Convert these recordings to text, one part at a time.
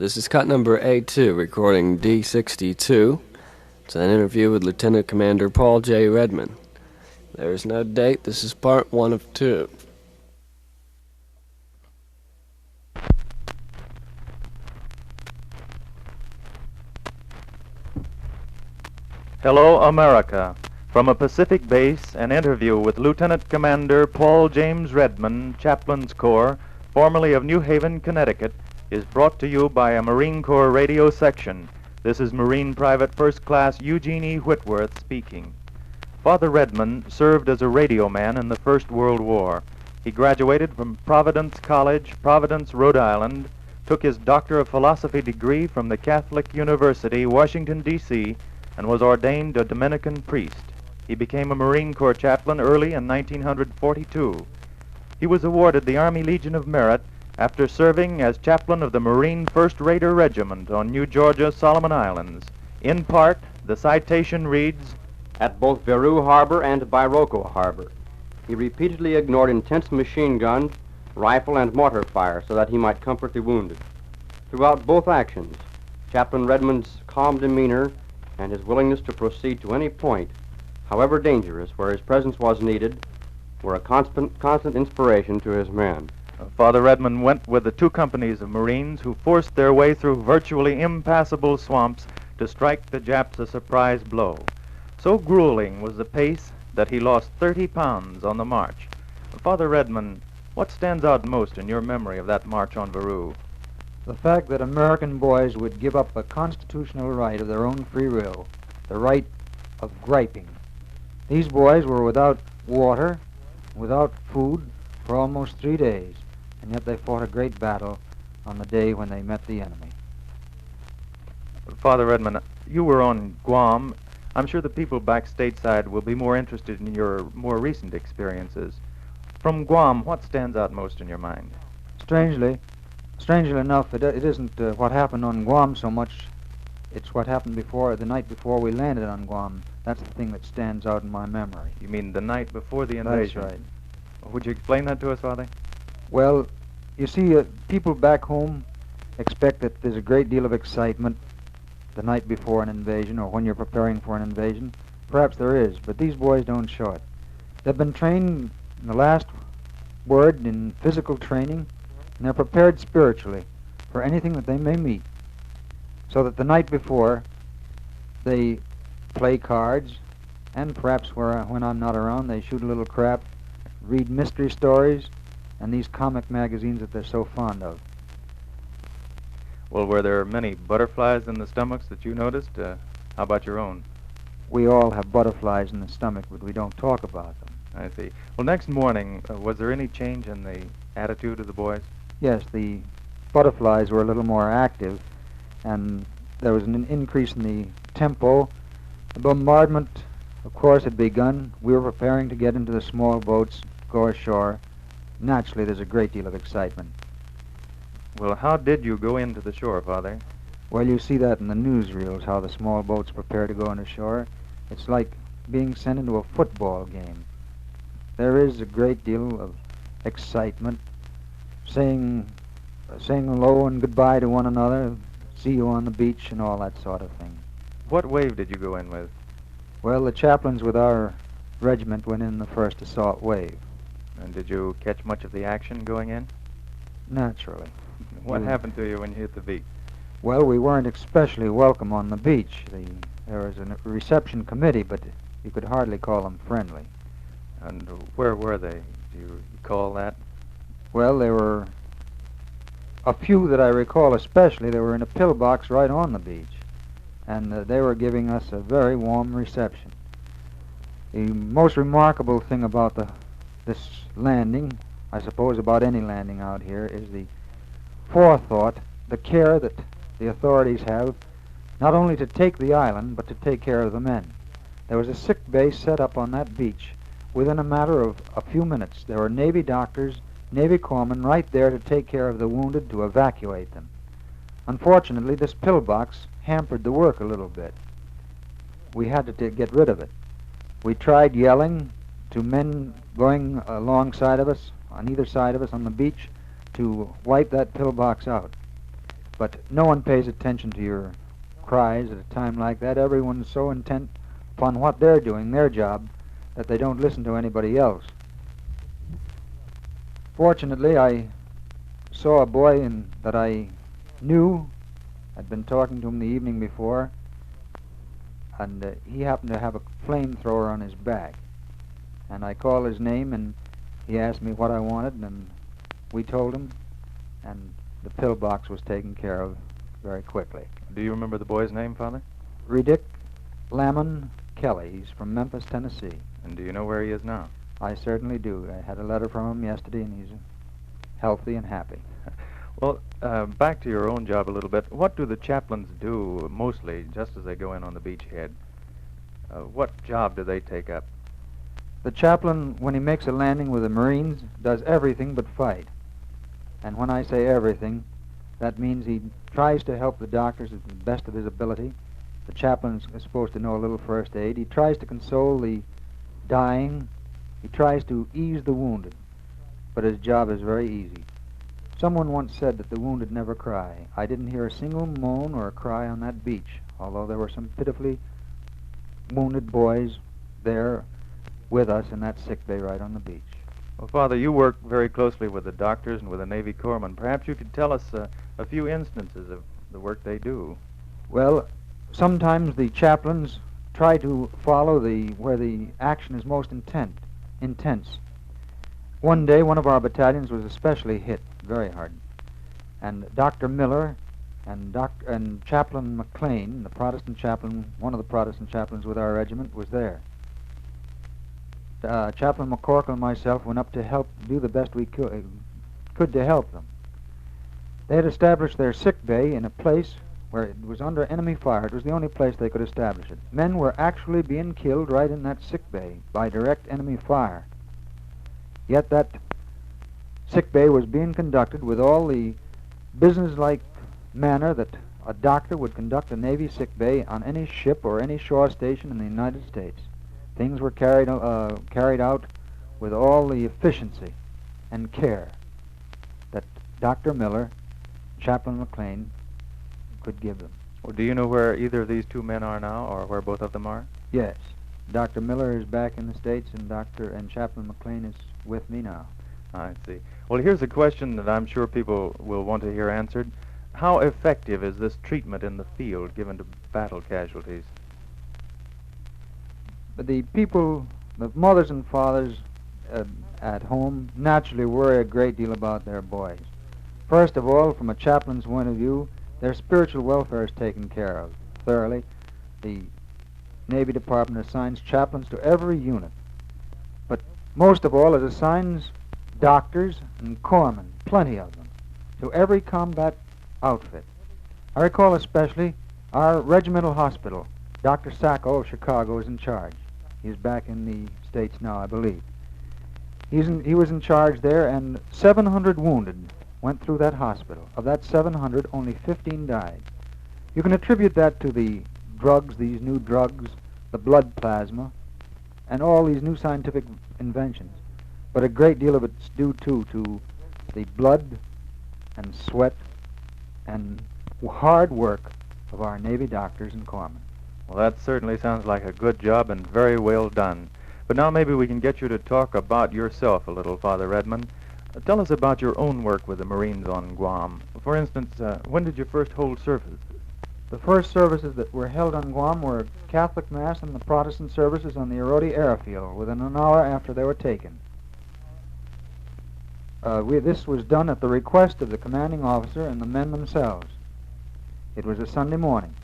This is cut number A2, recording D62. It's an interview with Lieutenant Commander Paul J. Redmond. There is no date. This is part 1 of 2. Hello, America. From a Pacific base, an interview with Lieutenant Commander Paul James Redmond, Chaplain's Corps, formerly of New Haven, Connecticut, is brought to you by a Marine Corps radio section. This is Marine Private First Class Eugene E. Whitworth speaking. Father Redmond served as a radio man in the First World War. He graduated from Providence College, Providence, Rhode Island, took his Doctor of Philosophy degree from the Catholic University, Washington, D.C., and was ordained a Dominican priest. He became a Marine Corps chaplain early in 1942. He was awarded the Army Legion of Merit after serving as chaplain of the Marine 1st Raider Regiment on New Georgia Solomon Islands. In part, the citation reads, "At both Veru Harbor and Bairoko Harbor, he repeatedly ignored intense machine gun, rifle, and mortar fire so that he might comfort the wounded. Throughout both actions, Chaplain Redmond's calm demeanor and his willingness to proceed to any point, however dangerous, where his presence was needed, were a constant inspiration to his men." Father Redmond went with the 2 companies of Marines who forced their way through virtually impassable swamps to strike the Japs a surprise blow. So grueling was the pace that he lost 30 pounds on the march. Father Redmond, what stands out most in your memory of that march on Veru? The fact that American boys would give up a constitutional right of their own free will, the right of griping. These boys were without water, without food for almost 3 days, and yet they fought a great battle on the day when they met the enemy. Father Redmond, you were on Guam. I'm sure the people back stateside will be more interested in your more recent experiences. From Guam, what stands out most in your mind? Strangely enough, it isn't what happened on Guam so much. It's what happened the night before we landed on Guam. That's the thing that stands out in my memory. You mean the night before the invasion? That's right. Would you explain that to us, Father? Well, you see, people back home expect that there's a great deal of excitement the night before an invasion or when you're preparing for an invasion. Perhaps there is, but these boys don't show it. They've been trained, in the last word, in physical training, and they're prepared spiritually for anything that they may meet. So that the night before, they play cards, and perhaps when I'm not around, they shoot a little crap, read mystery stories, and these comic magazines that they're so fond of. Well, were there many butterflies in the stomachs that you noticed? How about your own? We all have butterflies in the stomach, but we don't talk about them. I see. Well, next morning, was there any change in the attitude of the boys? Yes, the butterflies were a little more active, and there was an increase in the tempo. The bombardment, of course, had begun. We were preparing to get into the small boats, go ashore. Naturally, there's a great deal of excitement. Well, how did you go into the shore, Father? Well, you see that in the newsreels, how the small boats prepare to go on ashore. It's like being sent into a football game. There is a great deal of excitement, saying hello and goodbye to one another, see you on the beach, and all that sort of thing. What wave did you go in with? Well, the chaplains with our regiment went in the first assault wave. And did you catch much of the action going in? Naturally. What happened to you when you hit the beach? Well, we weren't especially welcome on the beach. There was a reception committee, but you could hardly call them friendly. And where were they? Do you recall that? Well, there were a few that I recall especially. They were in a pillbox right on the beach, and they were giving us a very warm reception. The most remarkable thing about this landing, I suppose about any landing out here, is the forethought, the care that the authorities have, not only to take the island, but to take care of the men. There was a sick bay set up on that beach. Within a matter of a few minutes, there were Navy doctors, Navy corpsmen right there to take care of the wounded, to evacuate them. Unfortunately, this pillbox hampered the work a little bit. We had to get rid of it. We tried yelling to men going alongside of us, on either side of us on the beach, to wipe that pillbox out. But no one pays attention to your cries at a time like that. Everyone's so intent upon what they're doing, their job, that they don't listen to anybody else. Fortunately, I saw a boy that I knew. I'd been talking to him the evening before, and he happened to have a flamethrower on his back. And I called his name, and he asked me what I wanted, and we told him, and the pillbox was taken care of very quickly. Do you remember the boy's name, Father? Redick Lamon Kelly. He's from Memphis, Tennessee. And do you know where he is now? I certainly do. I had a letter from him yesterday, and he's healthy and happy. Well, back to your own job a little bit. What do the chaplains do mostly, just as they go in on the beachhead? What job do they take up? The chaplain, when he makes a landing with the Marines, does everything but fight. And when I say everything, that means he tries to help the doctors to the best of his ability. The chaplain is supposed to know a little first aid. He tries to console the dying. He tries to ease the wounded. But his job is very easy. Someone once said that the wounded never cry. I didn't hear a single moan or a cry on that beach, although there were some pitifully wounded boys there with us in that sick bay right on the beach. Well, Father, you work very closely with the doctors and with the Navy corpsmen. Perhaps you could tell us a few instances of the work they do. Well, sometimes the chaplains try to follow where the action is most intense. One day, one of our battalions was especially hit very hard, and Dr. Miller and Chaplain McLean, the Protestant chaplain, one of the Protestant chaplains with our regiment, was there. Chaplain McCorkle and myself went up to help, do the best we could to help them. They had established their sick bay in a place where it was under enemy fire. It was the only place they could establish it. Men were actually being killed right in that sick bay by direct enemy fire. Yet that sick bay was being conducted with all the business-like manner that a doctor would conduct a Navy sick bay on any ship or any shore station in the United States. Things were carried out with all the efficiency and care that Dr. Miller, Chaplain McLean, could give them. Well, do you know where either of these two men are now, or where both of them are? Yes. Dr. Miller is back in the States, and Chaplain McLean is with me now. I see. Well, here's a question that I'm sure people will want to hear answered. How effective is this treatment in the field given to battle casualties? But the people, the mothers and fathers at home, naturally worry a great deal about their boys. First of all, from a chaplain's point of view, their spiritual welfare is taken care of thoroughly. The Navy Department assigns chaplains to every unit. But most of all, it assigns doctors and corpsmen, plenty of them, to every combat outfit. I recall especially our regimental hospital. Dr. Sacco of Chicago is in charge. He's back in the States now, I believe. He was in charge there, and 700 wounded went through that hospital. Of that 700, only 15 died. You can attribute that to the drugs, these new drugs, the blood plasma, and all these new scientific inventions. But a great deal of it's due, too, to the blood and sweat and hard work of our Navy doctors and corpsmen. Well, that certainly sounds like a good job and very well done. But now maybe we can get you to talk about yourself a little, Father Redmond. Tell us about your own work with the Marines on Guam. For instance, when did you first hold services? The first services that were held on Guam were Catholic Mass and the Protestant services on the Erode airfield within an hour after they were taken. This was done at the request of the commanding officer and the men themselves. It was a Sunday morning.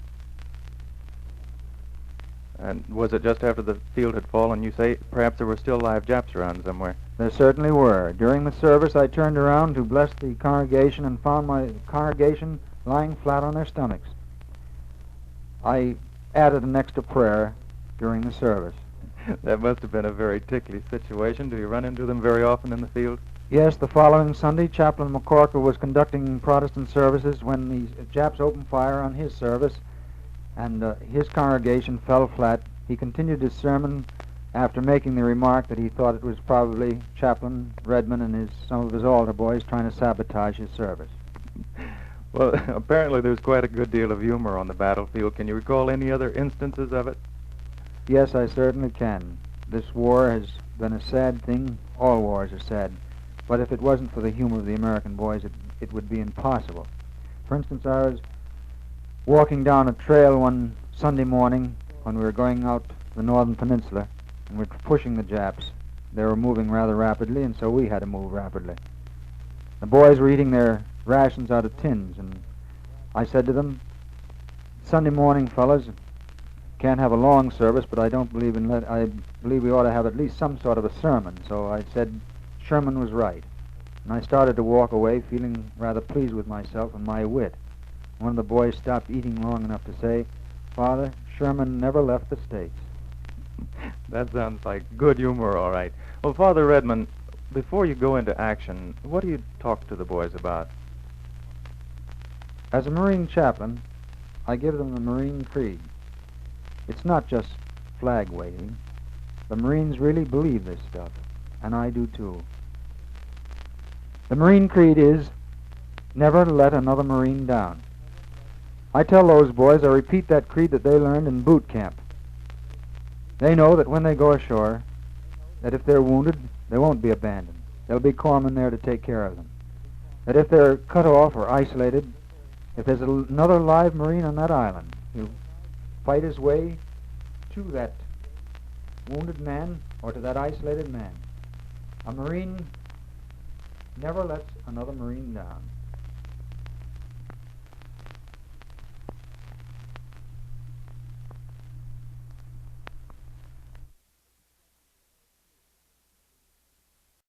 And was it just after the field had fallen? You say perhaps there were still live Japs around somewhere. There certainly were. During the service, I turned around to bless the congregation and found my congregation lying flat on their stomachs. I added an extra prayer during the service. That must have been a very ticklish situation. Do you run into them very often in the field? Yes, the following Sunday, Chaplain McCorkle was conducting Protestant services when the Japs opened fire on his service, and his congregation fell flat. He continued his sermon after making the remark that he thought it was probably Chaplain Redmond and some of his altar boys trying to sabotage his service. Well, apparently there's quite a good deal of humor on the battlefield. Can you recall any other instances of it? Yes, I certainly can. This war has been a sad thing. All wars are sad. But if it wasn't for the humor of the American boys, it would be impossible. For instance, I was walking down a trail one Sunday morning when we were going out the northern peninsula, and we were pushing the Japs. They were moving rather rapidly, and so we had to move rapidly. The boys were eating their rations out of tins, and I said to them, Sunday morning, fellas, can't have a long service, but I believe we ought to have at least some sort of a sermon. So I said Sherman was right. And I started to walk away, feeling rather pleased with myself and my wit. One of the boys stopped eating long enough to say, Father, Sherman never left the States. That sounds like good humor, all right. Well, Father Redmond, before you go into action, what do you talk to the boys about? As a Marine chaplain, I give them the Marine Creed. It's not just flag waving. The Marines really believe this stuff, and I do too. The Marine Creed is, never let another Marine down. I tell those boys I repeat that creed that they learned in boot camp. They know that when they go ashore, that if they're wounded, they won't be abandoned. There'll be corpsmen there to take care of them. That if they're cut off or isolated, if there's another live Marine on that island, he'll fight his way to that wounded man or to that isolated man. A Marine never lets another Marine down.